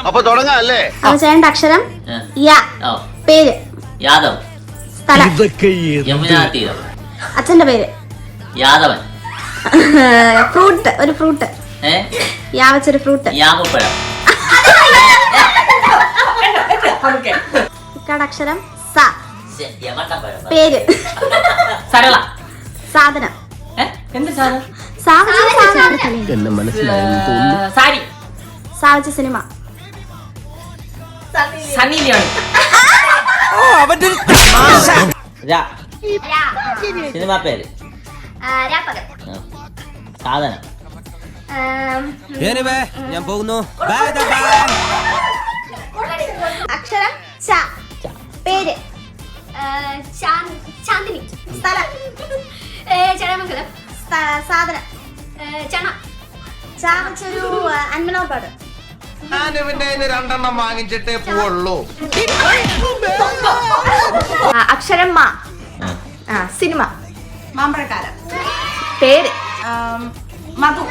അപ്പൊ തുടങ്ങാല്ലേ? അവ ചേട്ടന്റെ അക്ഷരം യാ. പേര് യാദവ്. സ്ഥലം യമുനാ തീരം. അച്ഛന്റെ പേര് യാദവൻ. ഫ്രൂട്ട് ഒരു ഫ്രൂട്ട് യാ വെച്ചൊരു ഫ്രൂട്ട്. യാമുപ്പഴം. ഇക്കാട് അക്ഷരം സ. യമട്ടപ്പഴം. പേര് സരള. സാധനം എന്ത് സാധനം? എന്നെ മനസ്സിലായെന്ന് തോന്നുന്നു. സാരി. സാവച്ച സിനിമ സണ്ണി ലിയോണി. സിനിമ പേര്. സാധനം. ഞാൻ പോകുന്നു. അക്ഷരം ച. പേര് ചാന്ദിനി. സ്ഥലം ചടമംഗലം. സാധനം ചണ. ച വെച്ചൊരു അൻപനോർ പാട്. രണ്ടെണ്ണം വാങ്ങിച്ചിട്ടേ പോവുള്ളൂ. അക്ഷരം മാ. സിനിമ മാമ്പഴക്കാലം. പേര് മധു.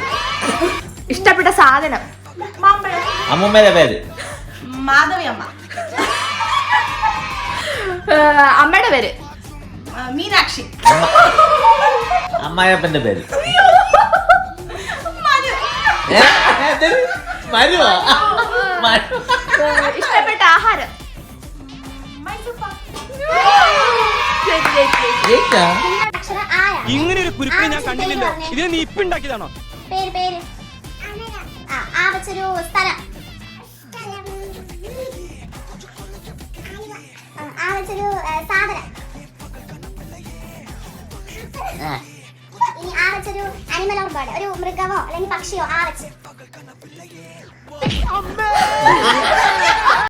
ഇഷ്ടപ്പെട്ട സാധനം മാമ്പഴം. അമ്മൂമ്മയുടെ പേര് മാധവി അമ്മ. അമ്മയുടെ പേര് മീനാക്ഷി. അമ്മായപ്പന്റെ പേര് ഇഷ്ടപ്പെട്ട ആഹാരം ഇങ്ങനെ ഒരു കുരുപ്പിനെ ഞാൻ കണ്ടില്ലല്ലോ. ഇതിനെ നീ ഇപ്പൊ ഉണ്ടാക്കിയതാണോ? പേര് പേര് ആ വെച്ചൊരു സ്ഥലം. ആ വെച്ചൊരു സാധനം. ഇനി ആ വെച്ചൊരു അനിമൽ ഓർ ബേർഡ്, ഒരു മൃഗമോ അല്ലെങ്കിൽ പക്ഷിയോ ആ വെച്ച്.